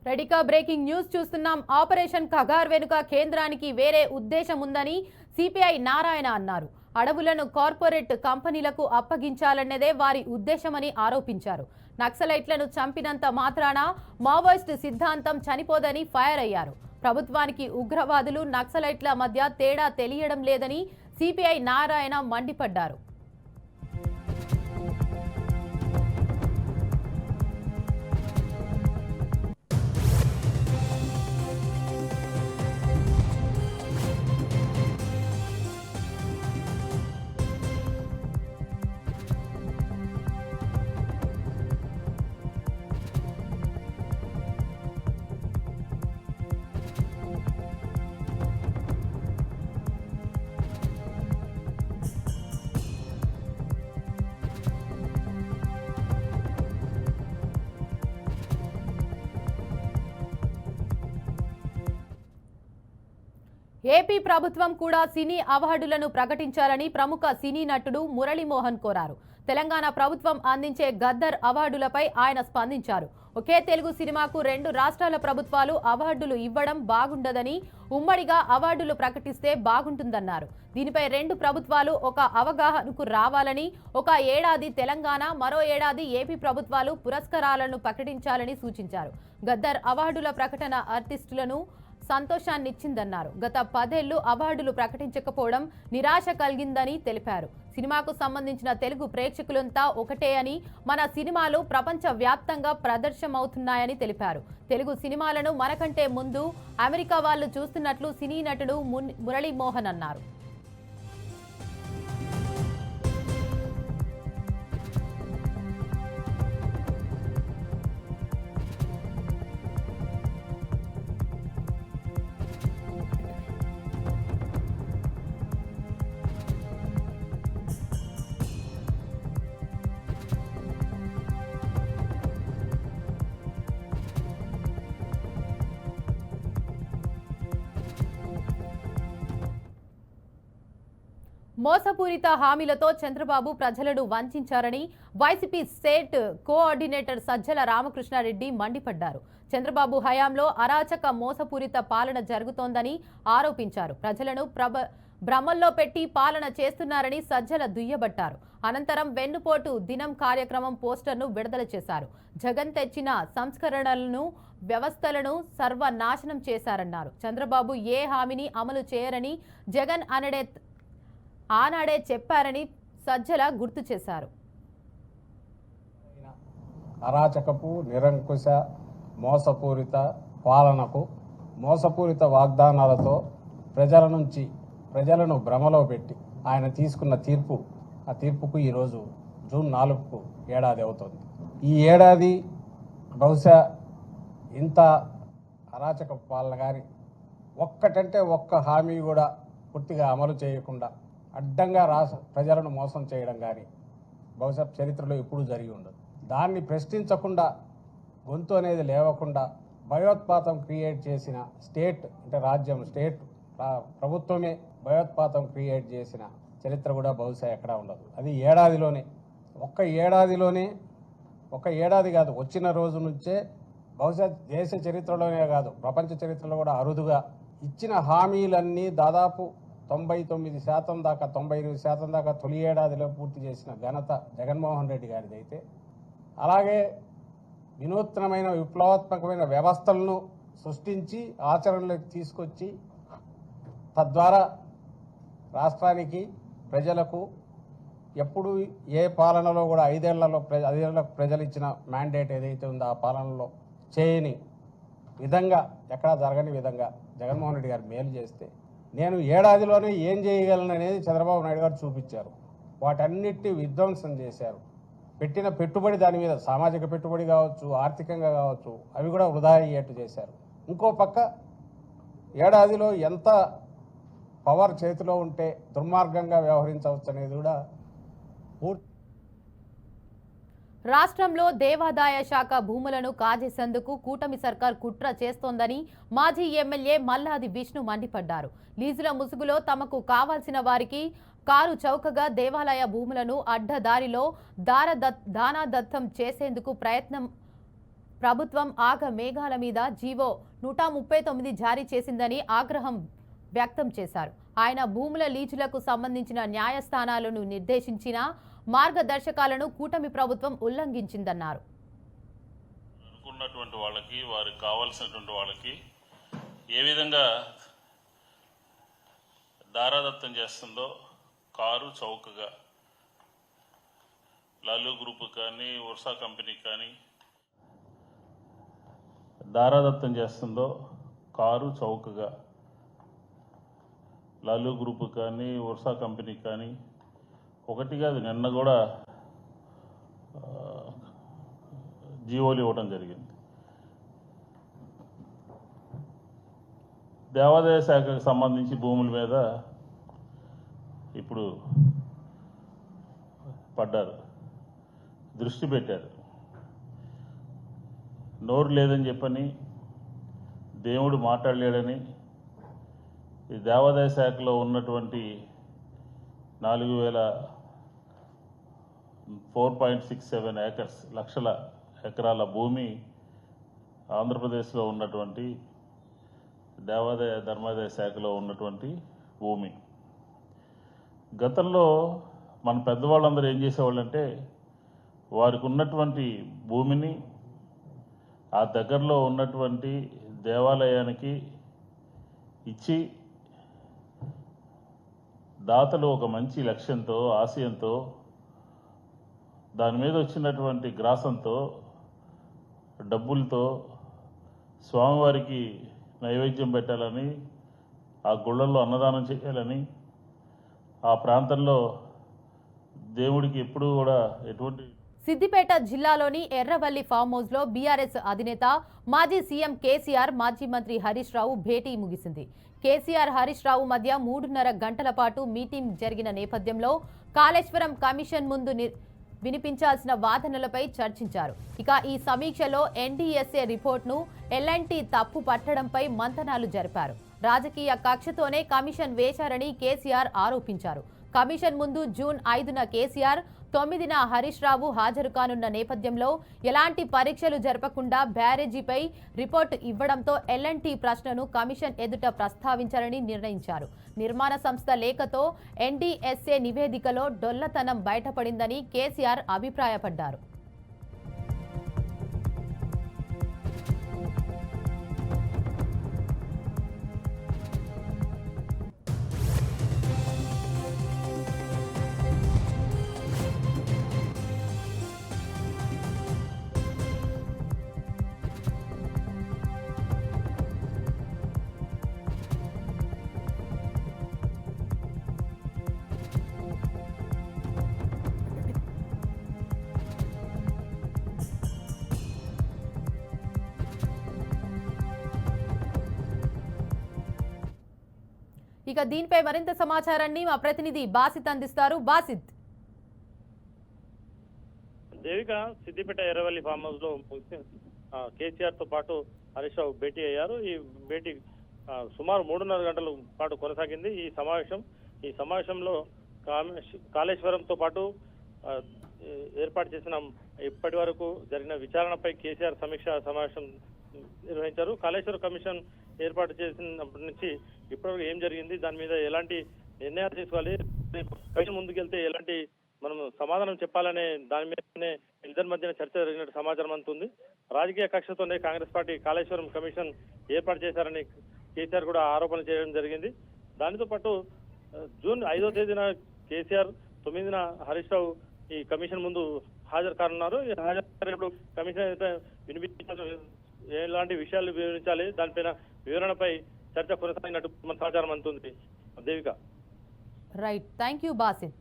రెడికా breaking news చూస్తున్నాం. Operation Kagar వెనుక కేంద్రానికి వేరే ఉద్దేశం ఉందని సిపిఐ నారాయణ అన్నారు. అడవులను కార్పొరేట్ కంపెనీలకు అప్పగించాలన్నదే వారి ఉద్దేశమని ఆరోపించారు. నక్సలైట్లను చంపినంత మాత్రాన మావోయిస్ట్ సిద్ధాంతం చనిపోదని ఫైర్ అయ్యారు. ప్రభుత్వానికి ఉగ్రవాదులు నక్సలైట్ల మధ్య తేడా తెలియడం లేదని సిపిఐ నారాయణ మండిపడ్డారు. ఏపీ ప్రభుత్వం కూడా సినీ అవార్డులను ప్రకటించాలని ప్రముఖ సినీ నటుడు మురళీమోహన్ కోరారు. తెలంగాణ ప్రభుత్వం అందించే గద్దర్ అవార్డులపై ఆయన స్పందించారు. ఒకే తెలుగు సినిమాకు 2 రాష్ట్రాల ప్రభుత్వాలు అవార్డులు ఇవ్వడం బాగుండదని, ఉమ్మడిగా అవార్డులు ప్రకటిస్తే బాగుంటుందన్నారు. దీనిపై 2 ప్రభుత్వాలు ఒక అవగాహనకు రావాలని, ఒక ఏడాది తెలంగాణ, మరో ఏడాది ఏపీ ప్రభుత్వాలు పురస్కారాలను ప్రకటించాలని సూచించారు. గద్దర్ అవార్డుల ప్రకటన ఆర్టిస్టులను సంతోషాన్నిచ్చిందన్నారు. గత 10 ఏళ్లు అవార్డులు ప్రకటించకపోవడం నిరాశ కలిగిందని తెలిపారు. సినిమాకు సంబంధించిన తెలుగు ప్రేక్షకులంతా ఒకటే అని, మన సినిమాలు ప్రపంచ వ్యాప్తంగా ప్రదర్శనమవుతున్నాయని తెలిపారు. తెలుగు సినిమాలను మనకంటే ముందు అమెరికా వాళ్ళు చూస్తున్నట్లు సినీ నటుడు మురళీమోహన్ అన్నారు. మోసపూరిత హామీలతో చంద్రబాబు ప్రజలను వంచారని వైసీపీ స్టేట్ కోఆర్డినేటర్ సజ్జల రామకృష్ణారెడ్డి మండిపడ్డారు. చంద్రబాబు హయాంలో అరాచక మోసపూరిత పాలన జరుగుతోందని ఆరోపించారు. ప్రజలను భ్రమల్లో పెట్టి పాలన చేస్తున్నారని సజ్జల దుయ్యబట్టారు. అనంతరం వెన్నుపోటు దినం కార్యక్రమం పోస్టర్ను విడుదల చేశారు. జగన్ తెచ్చిన సంస్కరణలను, వ్యవస్థలను సర్వనాశనం చేశారన్నారు. చంద్రబాబు ఏ హామీని అమలు చేయరని జగన్ ఆనాడే చెప్పారని సజ్జల గుర్తు చేశారు. అరాచకపు, నిరంకుశ, మోసపూరిత పాలనకు, మోసపూరిత వాగ్దానాలతో ప్రజలను భ్రమలో పెట్టి ఆయన తీసుకున్న తీర్పు, ఆ తీర్పుకు ఈరోజు జూన్ 4కు ఏడాది అవుతుంది. ఈ ఏడాది బహుశా ఇంత అరాచక పాలన కానీ ఒక్కటంటే ఒక్క హామీ కూడా పూర్తిగా అమలు చేయకుండా అడ్డంగా ప్రజలను మోసం చేయడం కానీ బహుశా చరిత్రలో ఎప్పుడూ జరిగి ఉండదు. దాన్ని ప్రశ్నించకుండా, గొంతు అనేది లేవకుండా భయోత్పాతం క్రియేట్ చేసిన స్టేట్ అంటే రాజ్యం, స్టేట్ ప్రభుత్వమే భయోత్పాతం క్రియేట్ చేసిన చరిత్ర కూడా బహుశా ఎక్కడా ఉండదు. అది ఏడాదిలోనే, ఒక ఏడాది కాదు, వచ్చిన రోజు నుంచే బహుశా దేశ చరిత్రలోనే కాదు ప్రపంచ చరిత్రలో కూడా అరుదుగా ఇచ్చిన హామీలన్నీ దాదాపు 99% దాకా, 98% దాకా తొలి ఏడాదిలో పూర్తి చేసిన ఘనత జగన్మోహన్ రెడ్డి గారిది అయితే, అలాగే వినూత్నమైన విప్లవాత్మకమైన వ్యవస్థలను సృష్టించి ఆచరణలోకి తీసుకొచ్చి తద్వారా రాష్ట్రానికి, ప్రజలకు ఎప్పుడు ఏ పాలనలో కూడా 5 ఏళ్లకు ప్రజలు ఇచ్చిన మ్యాండేట్ ఏదైతే ఉందో ఆ పాలనలో చేయని విధంగా, ఎక్కడా జరగని విధంగా జగన్మోహన్ రెడ్డి గారు మేలు చేస్తే, నేను ఏడాదిలోనే ఏం చేయగలను అనేది చంద్రబాబు నాయుడు గారు చూపించారు. వాటన్నిటిని విధ్వంసం చేశారు. పెట్టిన పెట్టుబడి, దాని మీద సామాజిక పెట్టుబడి కావచ్చు, ఆర్థికంగా కావచ్చు, అవి కూడా వృధా అయ్యేట్టు చేశారు. ఇంకో పక్క ఏడాదిలో ఎంత పవర్ చేతిలో ఉంటే దుర్మార్గంగా వ్యవహరించవచ్చు అనేది కూడా పూర్తి. రాష్ట్రంలో దేవాదాయ శాఖ భూములను కాజేసేందుకు కూటమి సర్కార్ కుట్ర చేస్తోందని మాజీ ఎమ్మెల్యే మల్లాది విష్ణు మండిపడ్డారు. లీజుల ముసుగులో తమకు కావాల్సిన వారికి కారు చౌకగా దేవాలయ భూములను అడ్డదారిలో దానదత్తం చేసేందుకు ప్రభుత్వం ఆగ మేఘాల మీద జీవో 139 జారీ చేసిందని ఆగ్రహం వ్యక్తం చేశారు. ఆయన భూముల లీజులకు సంబంధించిన న్యాయస్థానాలను నిర్దేశించిన మార్గదర్శకాలను కూటమి ప్రభుత్వం ఉల్లంఘించిందన్నారు. అనుకున్నటువంటి వాళ్ళకి వారికి కావాల్సినటువంటి వాళ్ళకి ఏ విధంగా దారాదత్తం చేస్తుందో కారు చౌకగా లాలు గ్రూప్ కానీ వర్షా కంపెనీ కానీ దారాదత్తం చేస్తుందో కారు చౌకగా లాలు గ్రూప్ కానీ వర్షా కంపెనీ కానీ ఒకటి కాదు నిన్న కూడా జీవోలు ఇవ్వడం జరిగింది. దేవాదాయ శాఖకు సంబంధించి భూముల మీద ఇప్పుడు పడ్డారు, దృష్టి పెట్టారు. నోరు లేదని చెప్పని, దేవుడు మాట్లాడలేడని ఈ దేవాదాయ శాఖలో ఉన్నటువంటి 4,67 ఏకర్స్ లక్షల ఎకరాల భూమి ఆంధ్రప్రదేశ్లో ఉన్నటువంటి దేవాదాయ ధర్మాదాయ శాఖలో ఉన్నటువంటి భూమి. గతంలో మన పెద్దవాళ్ళందరూ ఏం చేసేవాళ్ళంటే వారికి ఉన్నటువంటి భూమిని ఆ దగ్గరలో ఉన్నటువంటి దేవాలయానికి ఇచ్చి దాతలు ఒక మంచి లక్ష్యంతో ఆశయంతో దాని మీద వచ్చినటువంటి గ్రాసంతో డబ్బులతో స్వామివారికి నైవేద్యం పెట్టాలని, ఆ గుళ్ళల్లో అన్నదానం చేయాలని, ఆ ప్రాంతంలో దేవుడికి ఎప్పుడూ కూడా ఎటువంటి. సిద్దిపేట జిల్లాలోని ఎర్రవల్లి ఫామ్ హౌస్ లో బీఆర్ఎస్ అధినేత మాజీ సీఎం కేసీఆర్, మాజీ మంత్రి హరీష్ రావు భేటీ ముగిసింది. కేసీఆర్, హరీష్ రావు మధ్య 3.5 గంటల పాటు మీటింగ్ జరిగిన నేపథ్యంలో కాళేశ్వరం కమిషన్ ముందు వినిపించాల్సిన వాదనలపై చర్చించారు. ఇక ఈ సమీక్షలో ఎన్డీఎస్ఏ రిపోర్ట్ను ఎల్ఎన్టీ తప్పు పట్టడంపై మంతనాలు జరిపారు. రాజకీయ కక్షతోనే కమిషన్ వేశారని కేసీఆర్ ఆరోపించారు. కమిషన్ ముందు జూన్ 5న కేసీఆర్, 9న హరీష్ రావు హాజరు కానున్న నేపథ్యంలో ఎలాంటి పరీక్షలు జరపకుండా బ్యారేజీపై రిపోర్టు ఇవ్వడంతో ఎల్ఎన్టీ ప్రశ్నను కమిషన్ ఎదుట ప్రస్తావించాలని నిర్ణయించారు. నిర్మాణ సంస్థ లేఖతో ఎన్డీఎస్ఏ నివేదికలో డొల్లతనం బయటపడిందని కేసీఆర్ అభిప్రాయపడ్డారు. ఇక దీనిపై మరింత సమాచారాన్ని మా ప్రతినిధి బాసిత్ అందిస్తారు. బాసిత్. దేవిక, సిద్దిపేట ఎర్రవల్లి ఫామ్ హౌస్ లో కేసీఆర్ తో పాటు హరీష్ రావు భేటీ అయ్యారు. ఈ భేటీ సుమారు 3.5 గంటల పాటు కొనసాగింది. ఈ సమావేశంలో కాళేశ్వరంతో పాటు ఏర్పాటు చేసిన ఇప్పటి వరకు జరిగిన విచారణపై కేసీఆర్ సమీక్ష సమావేశం నిర్వహించారు. కాళేశ్వరం కమిషన్ ఏర్పాటు చేసినప్పటి నుంచి ఇప్పటివరకు ఏం జరిగింది, దాని మీద ఎలాంటి నిర్ణయాలు తీసుకోవాలి, కమిషన్ ముందుకెళ్తే ఎలాంటి మనం సమాధానం చెప్పాలనే దాని మీదనే ఇద్దరి మధ్యన చర్చ జరిగినట్టు సమాచారం అందుతుంది. రాజకీయ కక్షతోనే కాంగ్రెస్ పార్టీ కాళేశ్వరం కమిషన్ ఏర్పాటు చేశారని కేసీఆర్ కూడా ఆరోపణలు చేయడం జరిగింది. దానితో పాటు జూన్ 5వ తేదీన కేసీఆర్, 9న హరీష్ రావు ఈ కమిషన్ ముందు హాజరు కానున్నారు. హాజరు కమిషన్ అయితే వినిపించాల్సిన ఎలాంటి విషయాలు వివరించాలి, దానిపైన వివరణపై చర్చ కొనసాగినట్టు మన సమాచారం అందుతుంది. Devika. Right, thank you Basit.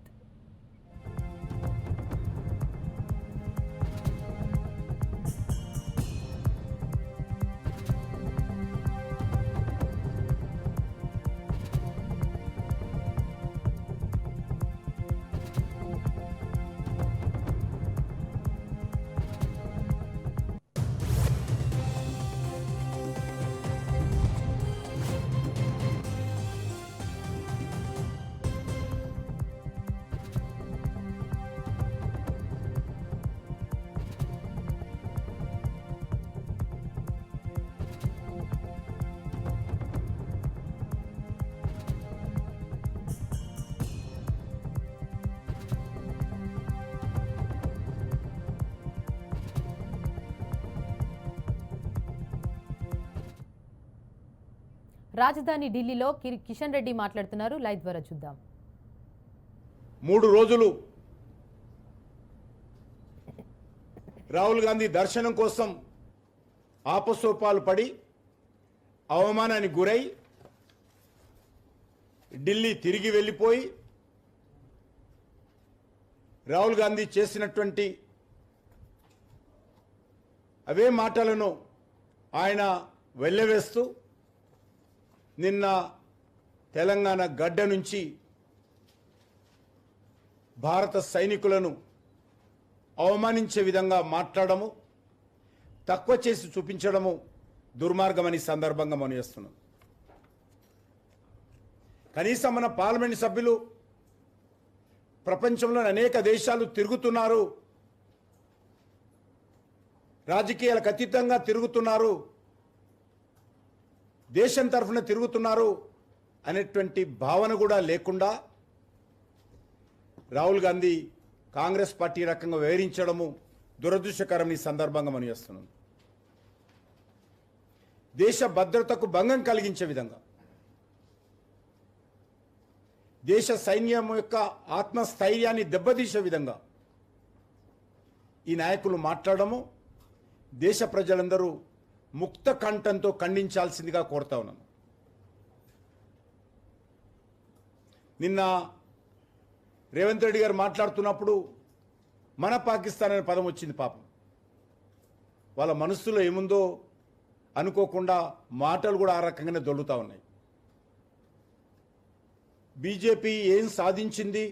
రాజధాని ఢిల్లీలో కిషన్ రెడ్డి మాట్లాడుతున్నారు. లైవ్ ద్వారా చూద్దాం. 3 రోజులు రాహుల్ గాంధీ దర్శనం కోసం ఆపసోపాలు పడి అవమానానికి గురై ఢిల్లీ తిరిగి వెళ్ళిపోయి రాహుల్ గాంధీ చేసినటువంటి అవే మాటలను ఆయన వెళ్ళవేస్తూ నిన్న తెలంగాణ గడ్డ నుంచి భారత సైనికులను అవమానించే విధంగా మాట్లాడము, తక్కువ చేసి చూపించడము దుర్మార్గమని సందర్భంగా మనం చేస్తున్నాం. కనీసం మన పార్లమెంట్ సభ్యులు ప్రపంచంలోని అనేక దేశాలు తిరుగుతున్నారు, రాజకీయాలకు అతీతంగా తిరుగుతున్నారు, దేశం తరఫున తిరుగుతున్నారు అనేటువంటి భావన కూడా లేకుండా రాహుల్ గాంధీ కాంగ్రెస్ పార్టీ రకంగా వివరించడము దురదృష్టకరం ఈ సందర్భంగా మనం చేస్తున్నాం. దేశ భద్రతకు భంగం కలిగించే విధంగా, దేశ సైన్యం యొక్క ఆత్మస్థైర్యాన్ని దెబ్బతీసే విధంగా ఈ నాయకులు మాట్లాడము దేశ ప్రజలందరూ ముక్త కంఠంతో ఖండించాల్సిందిగా కోరుతా ఉన్నాను. నిన్న రేవంత్ రెడ్డి గారు మాట్లాడుతున్నప్పుడు మన పాకిస్తాన్ అనే పదం వచ్చింది. పాపం వాళ్ళ మనస్సులో ఏముందో అనుకోకుండా మాటలు కూడా ఆ రకంగానే దొల్లుతూ ఉన్నాయి. బీజేపీ ఏం సాధించింది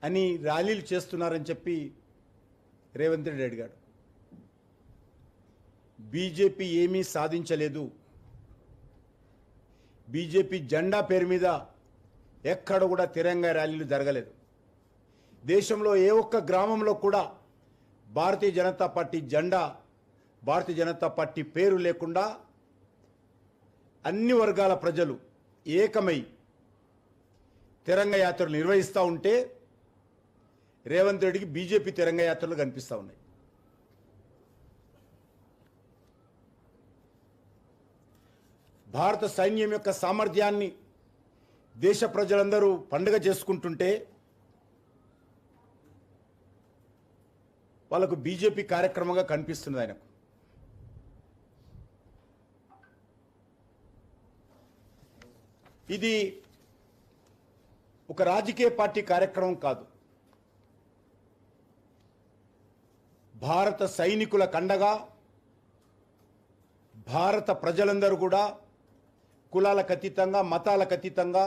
అని ర్యాలీలు చేస్తున్నారని చెప్పి రేవంత్ రెడ్డి అడిగాడు. బీజేపీ ఏమీ సాధించలేదు. బీజేపీ జెండా పేరు మీద ఎక్కడ కూడా తిరంగా ర్యాలీలు జరగలేదు. దేశంలో ఏ ఒక్క గ్రామంలో కూడా భారతీయ జనతా పార్టీ జెండా, భారతీయ జనతా పార్టీ పేరు లేకుండా అన్ని వర్గాల ప్రజలు ఏకమై తిరంగ యాత్రలు నిర్వహిస్తూ ఉంటే రేవంత్ రెడ్డికి బీజేపీ తిరంగ యాత్రలు కనిపిస్తూ ఉన్నాయి. భారత సైన్యం యొక్క సామర్థ్యాన్ని దేశ ప్రజలందరూ పండుగ చేసుకుంటుంటే వాళ్ళకు బీజేపీ కార్యక్రమంగా కనిపిస్తున్నది. ఆయనకు ఇది ఒక రాజకీయ పార్టీ కార్యక్రమం కాదు. భారత సైనికుల కండగా భారత ప్రజలందరూ కూడా కులాలకు అతీతంగా, మతాలకు అతీతంగా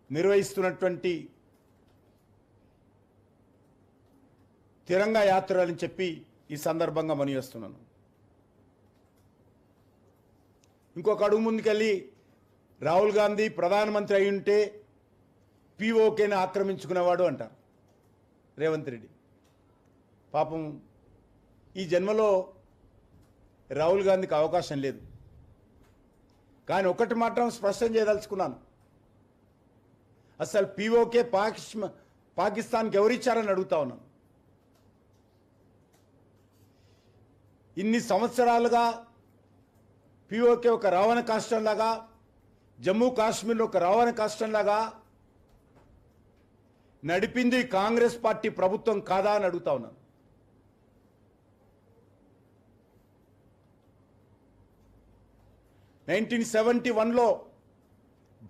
నిర్వహిస్తున్నటువంటి తిరంగా యాత్ర అని చెప్పి ఈ సందర్భంగా మనం చేస్తున్నాను. ఇంకొక అడుగు ముందుకెళ్ళి రాహుల్ గాంధీ ప్రధానమంత్రి అయి ఉంటే పీఓకేని ఆక్రమించుకునేవాడు అంటారు రేవంత్ రెడ్డి. పాపం ఈ జన్మలో రాహుల్ గాంధీకి అవకాశం లేదు. కానీ ఒకటి మాత్రం స్పష్టం చేయదలుచుకున్నాను, అసలు పీఓకే పాకిస్తాన్కి ఎవరిచ్చారని అడుగుతా ఉన్నాను. ఇన్ని సంవత్సరాలుగా పీఓకే ఒక రావణ కాష్టంలాగా, జమ్మూ కాశ్మీర్లో ఒక రావణ కాష్టంలాగా నడిపింది కాంగ్రెస్ పార్టీ ప్రభుత్వం కాదా అని అడుగుతా ఉన్నాను. లో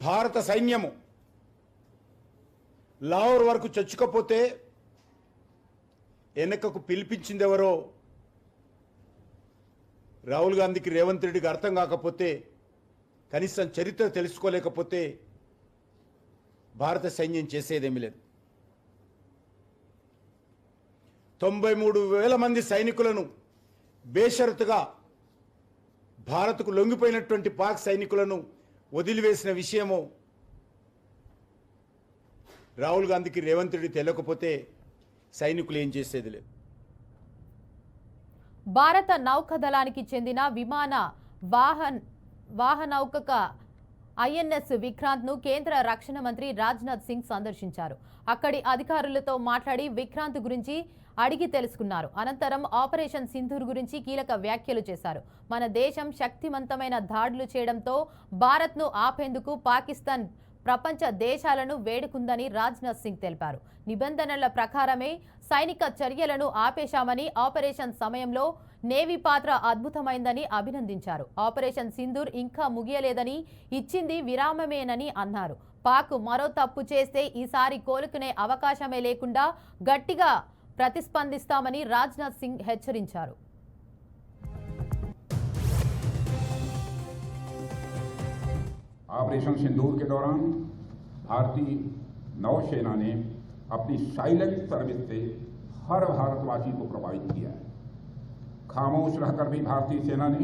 భారత సైన్యము లాహోర్ వరకు చొచ్చుకపోతే వెనకకు పిలిపించింది ఎవరో రాహుల్ గాంధీకి, రేవంత్ రెడ్డికి అర్థం కాకపోతే, కనీసం చరిత్ర తెలుసుకోలేకపోతే భారత సైన్యం చేసేదేమీ లేదు. 93,000 మంది సైనికులను బేషరతుగా భారత్కు లొంగిపోయినటువంటి పాక్ సైనికులను వదిలివేసిన విషయము రాహుల్ గాంధీకి, రేవంత్ రెడ్డి తెలియకపోతే సైనికులు ఏం చేసేది లేదు. భారత నౌకాదళానికి చెందిన విమాన వాహనౌక ఐఎన్ఎస్ విక్రాంత్ ను కేంద్ర రక్షణ మంత్రి రాజ్నాథ్ సింగ్ సందర్శించారు. అక్కడి అధికారులతో మాట్లాడి విక్రాంత్ గురించి అడిగి తెలుసుకున్నారు. అనంతరం ఆపరేషన్ సింధూర్ గురించి కీలక వ్యాఖ్యలు చేశారు. మన దేశం శక్తివంతమైన దాడులు చేయడంతో భారత్ను ఆపేందుకు పాకిస్తాన్ ప్రపంచ దేశాలను వేడుకుందని రాజ్నాథ్ సింగ్ తెలిపారు. నిబంధనల ప్రకారమే సైనిక చర్యలను ఆపేశామని, ఆపరేషన్ సమయంలో నేవీ పాత్ర అద్భుతమైందని అభినందించారు. ఆపరేషన్ సింధూర్ ఇంకా ముగియలేదని, ఇచ్చింది విరామమేనని అన్నారు. పాక్ మరో తప్పు చేస్తే ఈసారి కోలుకునే అవకాశమే లేకుండా గట్టిగా ప్రతిస్పందిస్తామని రాజ్నాథ్ సింగ్ హెచ్చరించారు. ऑपरेशन सिंदूर के दौरान भारतीय नौसेना ने अपनी साइलेंट सर्विस से हर भारतवासी को प्रभावित किया है। खामोश रहकर भी भारतीय सेना ने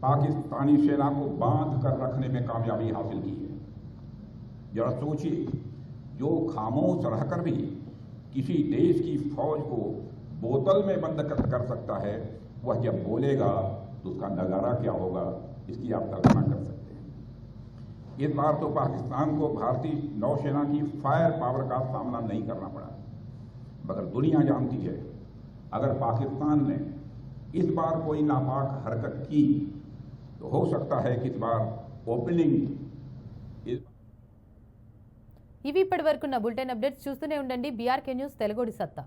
पाकिस्तानी सेना को बांध कर रखने में कामयाबी हासिल की है। जरा सोचिए, जो खामोश रहकर भी किसी देश की फौज को बोतल में बंद कर सकता है, वह जब बोलेगा तो उसका नजारा क्या होगा, इसकी आप कल्पना कर सकते हैं। इस बार तो पाकिस्तान को भारतीय नौसेना की फायर पावर का सामना नहीं करना पड़ा, मगर दुनिया जानती है अगर पाकिस्तान ने इस बार कोई नापाक हरकत की तो हो सकता है कि इस बार ओपनिंग ఇవి ఇప్పటివరకున్న బులెటిన్ అప్డేట్స్ చూస్తూనే ఉండండి. బీఆర్కే న్యూస్ తెలుగుడి సత్తా.